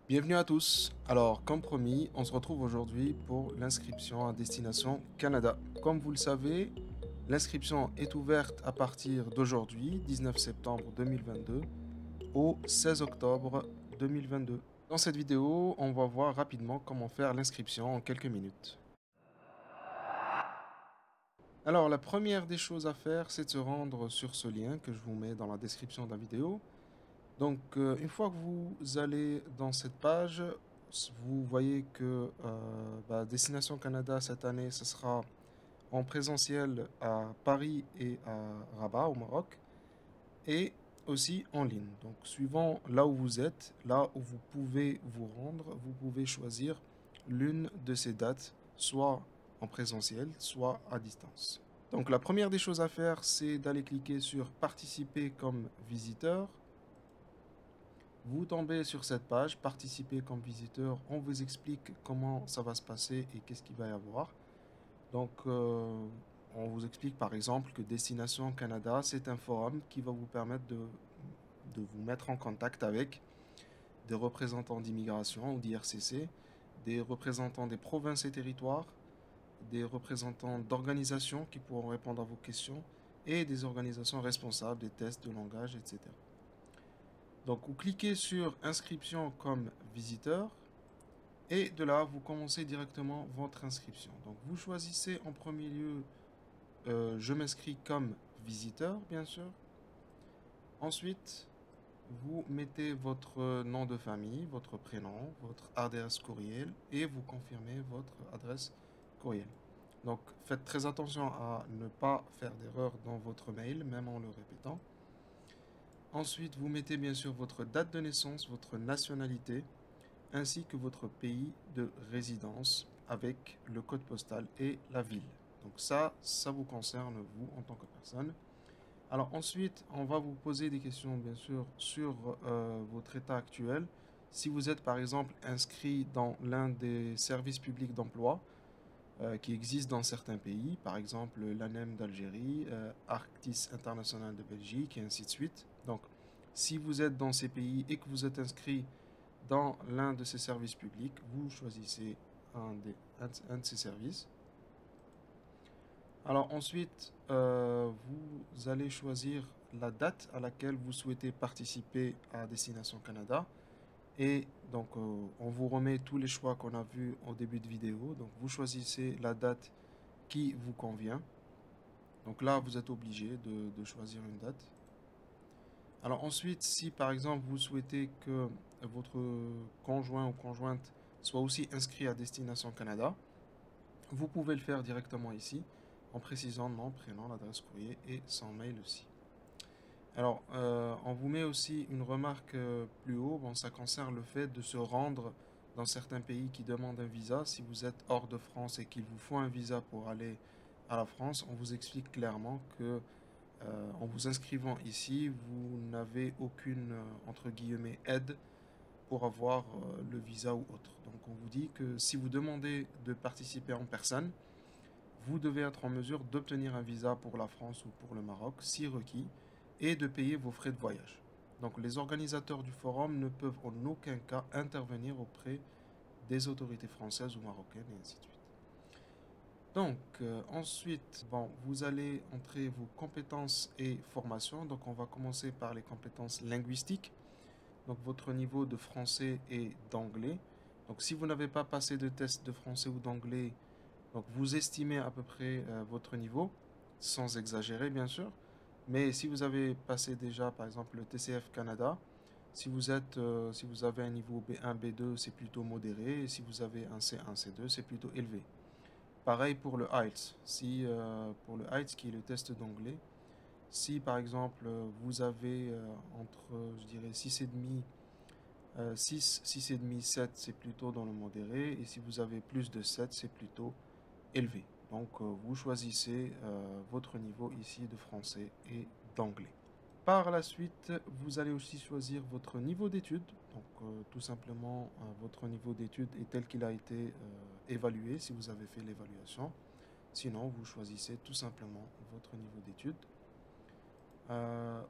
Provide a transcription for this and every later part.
Bienvenue à tous. Alors, comme promis, on se retrouve aujourd'hui pour l'inscription à destination Canada. Comme vous le savez, l'inscription est ouverte à partir d'aujourd'hui, 19 septembre 2022, au 16 octobre 2022. Dans cette vidéo, on va voir rapidement comment faire l'inscription en quelques minutes. Alors, la première des choses à faire, c'est de se rendre sur ce lien que je vous mets dans la description de la vidéo. Donc, une fois que vous allez dans cette page, vous voyez que Destination Canada cette année, ce sera en présentiel à Paris et à Rabat, au Maroc, et aussi en ligne. Donc, suivant là où vous êtes, là où vous pouvez vous rendre, vous pouvez choisir l'une de ces dates, soit en présentiel, soit à distance. Donc, la première des choses à faire, c'est d'aller cliquer sur Participer comme visiteur. Vous tombez sur cette page, participer comme visiteur, on vous explique comment ça va se passer et qu'est-ce qu'il va y avoir. Donc, on vous explique par exemple que Destination Canada, c'est un forum qui va vous permettre de vous mettre en contact avec des représentants d'immigration ou d'IRCC, des représentants des provinces et territoires, des représentants d'organisations qui pourront répondre à vos questions et des organisations responsables des tests de langage, etc. Donc, vous cliquez sur inscription comme visiteur et de là, vous commencez directement votre inscription. Donc, vous choisissez en premier lieu, je m'inscris comme visiteur, bien sûr. Ensuite, vous mettez votre nom de famille, votre prénom, votre adresse courriel et vous confirmez votre adresse courriel. Donc, faites très attention à ne pas faire d'erreur dans votre mail, même en le répétant. Ensuite, vous mettez bien sûr votre date de naissance, votre nationalité, ainsi que votre pays de résidence avec le code postal et la ville. Donc ça vous concerne vous en tant que personne. Alors ensuite, on va vous poser des questions bien sûr sur votre état actuel. Si vous êtes par exemple inscrit dans l'un des services publics d'emploi qui existent dans certains pays, par exemple l'ANEM d'Algérie, Arctis International de Belgique et ainsi de suite. Donc si vous êtes dans ces pays et que vous êtes inscrit dans l'un de ces services publics, vous choisissez un de ces services. Alors ensuite, vous allez choisir la date à laquelle vous souhaitez participer à Destination Canada. Et donc, on vous remet tous les choix qu'on a vus au début de vidéo. Donc, vous choisissez la date qui vous convient. Donc là, vous êtes obligé de choisir une date. Alors ensuite, si par exemple vous souhaitez que votre conjoint ou conjointe soit aussi inscrit à Destination Canada, vous pouvez le faire directement ici en précisant nom, prénom, l'adresse courrier et son mail aussi. Alors, on vous met aussi une remarque plus haut. Bon, ça concerne le fait de se rendre dans certains pays qui demandent un visa. Si vous êtes hors de France et qu'il vous faut un visa pour aller à la France, on vous explique clairement que en vous inscrivant ici, vous n'avez aucune, entre guillemets, aide pour avoir le visa ou autre. Donc on vous dit que si vous demandez de participer en personne, vous devez être en mesure d'obtenir un visa pour la France ou pour le Maroc, si requis, et de payer vos frais de voyage. Donc les organisateurs du forum ne peuvent en aucun cas intervenir auprès des autorités françaises ou marocaines et ainsi de suite. Donc, ensuite, bon, vous allez entrer vos compétences et formations. Donc, on va commencer par les compétences linguistiques. Donc, votre niveau de français et d'anglais. Donc, si vous n'avez pas passé de test de français ou d'anglais, donc vous estimez à peu près votre niveau, sans exagérer, bien sûr. Mais si vous avez passé déjà, par exemple, le TCF Canada, si vous avez un niveau B1, B2, c'est plutôt modéré. Et si vous avez un C1, C2, c'est plutôt élevé. Pareil pour le IELTS. Si, pour le IELTS, qui est le test d'anglais, si par exemple vous avez entre, je dirais, 6,5, 6, 6,5, 7, c'est plutôt dans le modéré. Et si vous avez plus de 7, c'est plutôt élevé. Donc vous choisissez votre niveau ici de français et d'anglais. Par la suite, vous allez aussi choisir votre niveau d'études. Donc, tout simplement, votre niveau d'études est tel qu'il a été évalué si vous avez fait l'évaluation. Sinon, vous choisissez tout simplement votre niveau d'études.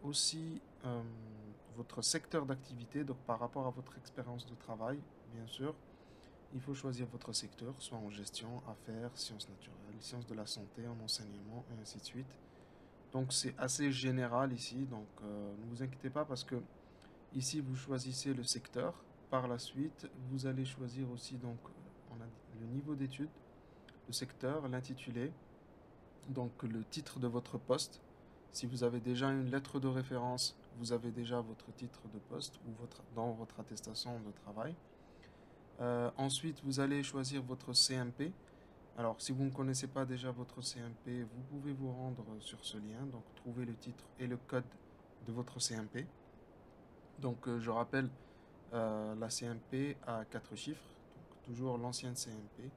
Aussi, votre secteur d'activité, donc par rapport à votre expérience de travail, bien sûr. Il faut choisir votre secteur, soit en gestion, affaires, sciences naturelles, sciences de la santé, en enseignement, et ainsi de suite. Donc c'est assez général ici, donc ne vous inquiétez pas parce que ici vous choisissez le secteur. Par la suite, vous allez choisir aussi donc on a le niveau d'études, le secteur, l'intitulé, donc le titre de votre poste. Si vous avez déjà une lettre de référence, vous avez déjà votre titre de poste ou dans votre attestation de travail. Ensuite, vous allez choisir votre CMP. Alors, si vous ne connaissez pas déjà votre CMP, vous pouvez vous rendre sur ce lien, donc trouver le titre et le code de votre CMP. Donc, je rappelle, la CMP a 4 chiffres, donc toujours l'ancienne CMP.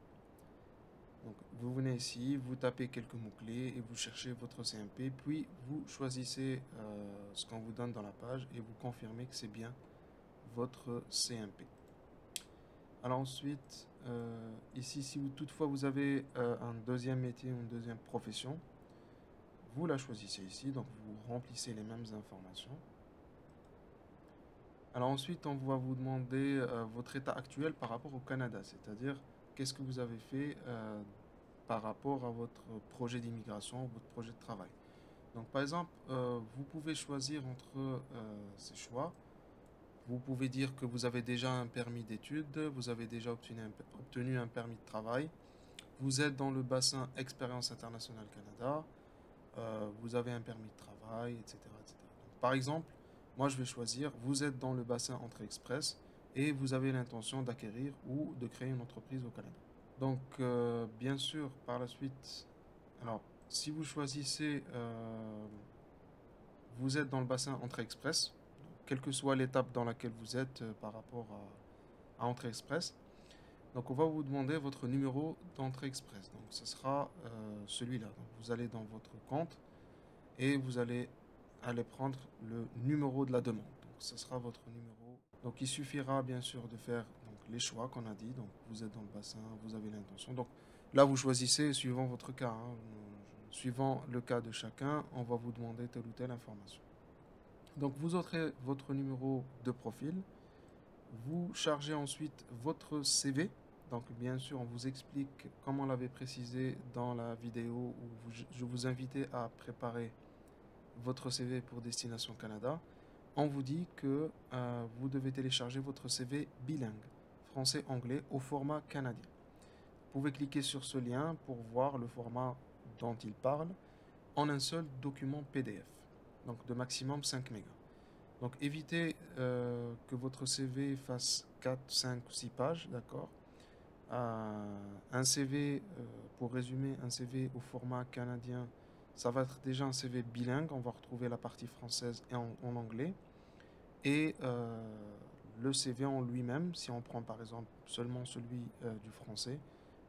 Donc, vous venez ici, vous tapez quelques mots-clés et vous cherchez votre CMP, puis vous choisissez ce qu'on vous donne dans la page et vous confirmez que c'est bien votre CMP. Alors ensuite, ici, si toutefois vous avez un deuxième métier ou une deuxième profession, vous la choisissez ici, donc vous remplissez les mêmes informations. Alors ensuite, on va vous demander votre état actuel par rapport au Canada, c'est-à-dire qu'est-ce que vous avez fait par rapport à votre projet d'immigration, votre projet de travail. Donc par exemple, vous pouvez choisir entre ces choix. Vous pouvez dire que vous avez déjà un permis d'études, vous avez déjà obtenu un permis de travail, vous êtes dans le bassin Expérience Internationale Canada, vous avez un permis de travail, etc., etc. Donc, par exemple, moi je vais choisir, vous êtes dans le bassin Entrée Express et vous avez l'intention d'acquérir ou de créer une entreprise au Canada. Donc, bien sûr, par la suite, alors, si vous choisissez, vous êtes dans le bassin Entrée Express, quelle que soit l'étape dans laquelle vous êtes par rapport à Entrée Express. Donc on va vous demander votre numéro d'entrée express. Donc ce sera celui-là. Donc vous allez dans votre compte et vous allez aller prendre le numéro de la demande. Donc ce sera votre numéro. Donc il suffira bien sûr de faire donc, les choix qu'on a dit. Donc vous êtes dans le bassin, vous avez l'intention. Donc là vous choisissez suivant votre cas. Suivant le cas de chacun, on va vous demander telle ou telle information. Donc vous entrez votre numéro de profil. Vous chargez ensuite votre CV. Donc bien sûr, on vous explique, comme on l'avait précisé dans la vidéo où je vous invitais à préparer votre CV pour Destination Canada. On vous dit que vous devez télécharger votre CV bilingue, français-anglais, au format canadien. Vous pouvez cliquer sur ce lien pour voir le format dont il parle en un seul document PDF, donc de maximum 5 mégas. Donc évitez que votre CV fasse 4, 5 ou 6 pages, d'accord. Un CV, pour résumer, un CV au format canadien, ça va être déjà un CV bilingue, on va retrouver la partie française et en anglais. Et le CV en lui-même, si on prend par exemple seulement celui du français,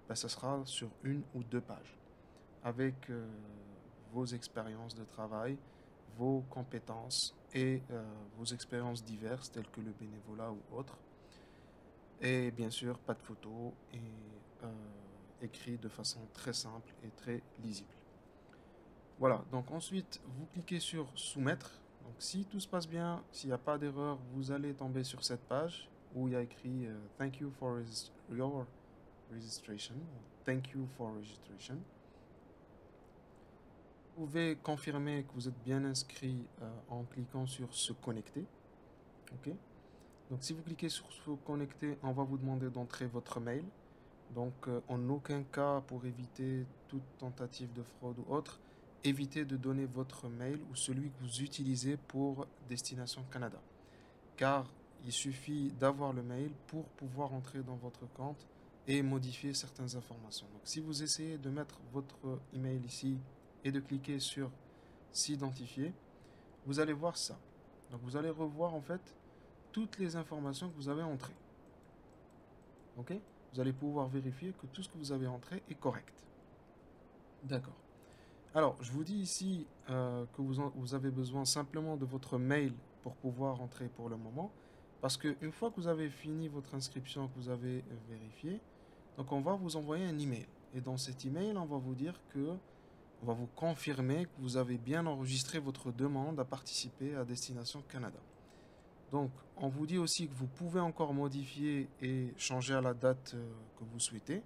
ben, ça sera sur 1 ou 2 pages, avec vos expériences de travail, vos compétences et vos expériences diverses telles que le bénévolat ou autres. Et bien sûr, pas de photos et écrit de façon très simple et très lisible. Voilà, donc ensuite, vous cliquez sur soumettre. Donc si tout se passe bien, s'il n'y a pas d'erreur, vous allez tomber sur cette page où il y a écrit Thank you for your registration. Thank you for registration. Vous pouvez confirmer que vous êtes bien inscrit en cliquant sur se connecter. Ok. Donc si vous cliquez sur se connecter, on va vous demander d'entrer votre mail. Donc en aucun cas, pour éviter toute tentative de fraude ou autre, évitez de donner votre mail ou celui que vous utilisez pour Destination Canada. Car il suffit d'avoir le mail pour pouvoir entrer dans votre compte et modifier certaines informations. Donc si vous essayez de mettre votre email ici et de cliquer sur s'identifier, vous allez voir ça. Donc vous allez revoir en fait toutes les informations que vous avez entrées. Ok? Vous allez pouvoir vérifier que tout ce que vous avez entré est correct. D'accord. Alors, je vous dis ici que vous avez besoin simplement de votre mail pour pouvoir entrer pour le moment. Parce qu'une fois que vous avez fini votre inscription, que vous avez vérifié, donc on va vous envoyer un email. Et dans cet email, on va vous dire que On va vous confirmer que vous avez bien enregistré votre demande à participer à Destination Canada. Donc, on vous dit aussi que vous pouvez encore modifier et changer à la date que vous souhaitez,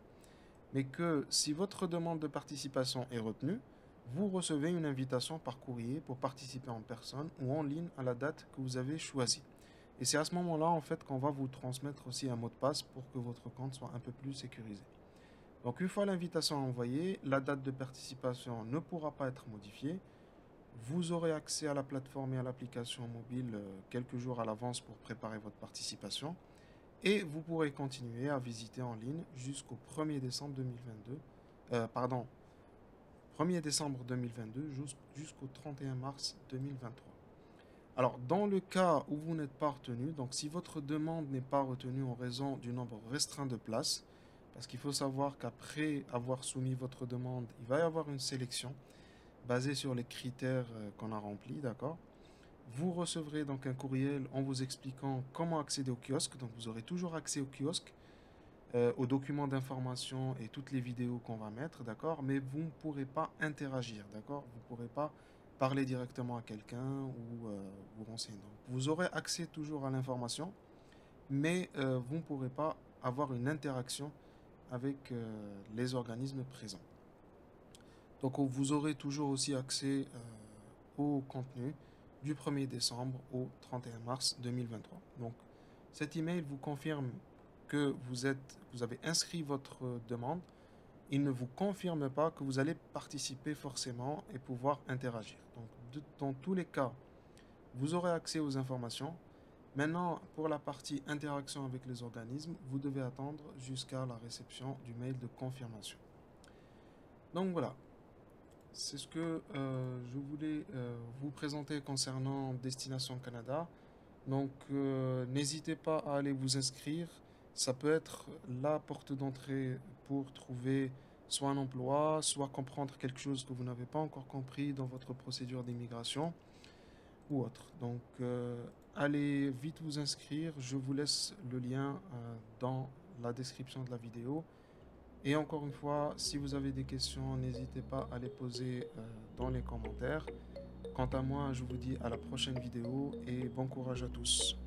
mais que si votre demande de participation est retenue, vous recevez une invitation par courrier pour participer en personne ou en ligne à la date que vous avez choisie. Et c'est à ce moment-là, en fait, qu'on va vous transmettre aussi un mot de passe pour que votre compte soit un peu plus sécurisé. Donc, une fois l'invitation envoyée, la date de participation ne pourra pas être modifiée. Vous aurez accès à la plateforme et à l'application mobile quelques jours à l'avance pour préparer votre participation. Et vous pourrez continuer à visiter en ligne jusqu'au 1er décembre 2022. Pardon, 1er décembre 2022 jusqu'au 31 mars 2023. Alors, dans le cas où vous n'êtes pas retenu, donc si votre demande n'est pas retenue en raison du nombre restreint de places, parce qu'il faut savoir qu'après avoir soumis votre demande, il va y avoir une sélection basée sur les critères qu'on a remplis, d'accord? Vous recevrez donc un courriel en vous expliquant comment accéder au kiosque. Donc vous aurez toujours accès au kiosque, aux documents d'information et toutes les vidéos qu'on va mettre, d'accord? Mais vous ne pourrez pas interagir, d'accord? Vous ne pourrez pas parler directement à quelqu'un ou vous renseigner. Donc, vous aurez accès toujours à l'information, mais vous ne pourrez pas avoir une interaction avec les organismes présents. Donc vous aurez toujours aussi accès au contenu du 1er décembre au 31 mars 2023. Donc cet email vous confirme que vous avez inscrit votre demande. Il ne vous confirme pas que vous allez participer forcément et pouvoir interagir. Donc dans tous les cas, vous aurez accès aux informations. Maintenant, pour la partie interaction avec les organismes, vous devez attendre jusqu'à la réception du mail de confirmation. Donc voilà, c'est ce que je voulais vous présenter concernant Destination Canada. Donc n'hésitez pas à aller vous inscrire. Ça peut être la porte d'entrée pour trouver soit un emploi, soit comprendre quelque chose que vous n'avez pas encore compris dans votre procédure d'immigration ou autre. Donc allez vite vous inscrire. Je vous laisse le lien dans la description de la vidéo. Et encore une fois, si vous avez des questions, n'hésitez pas à les poser dans les commentaires. Quant à moi, je vous dis à la prochaine vidéo et bon courage à tous.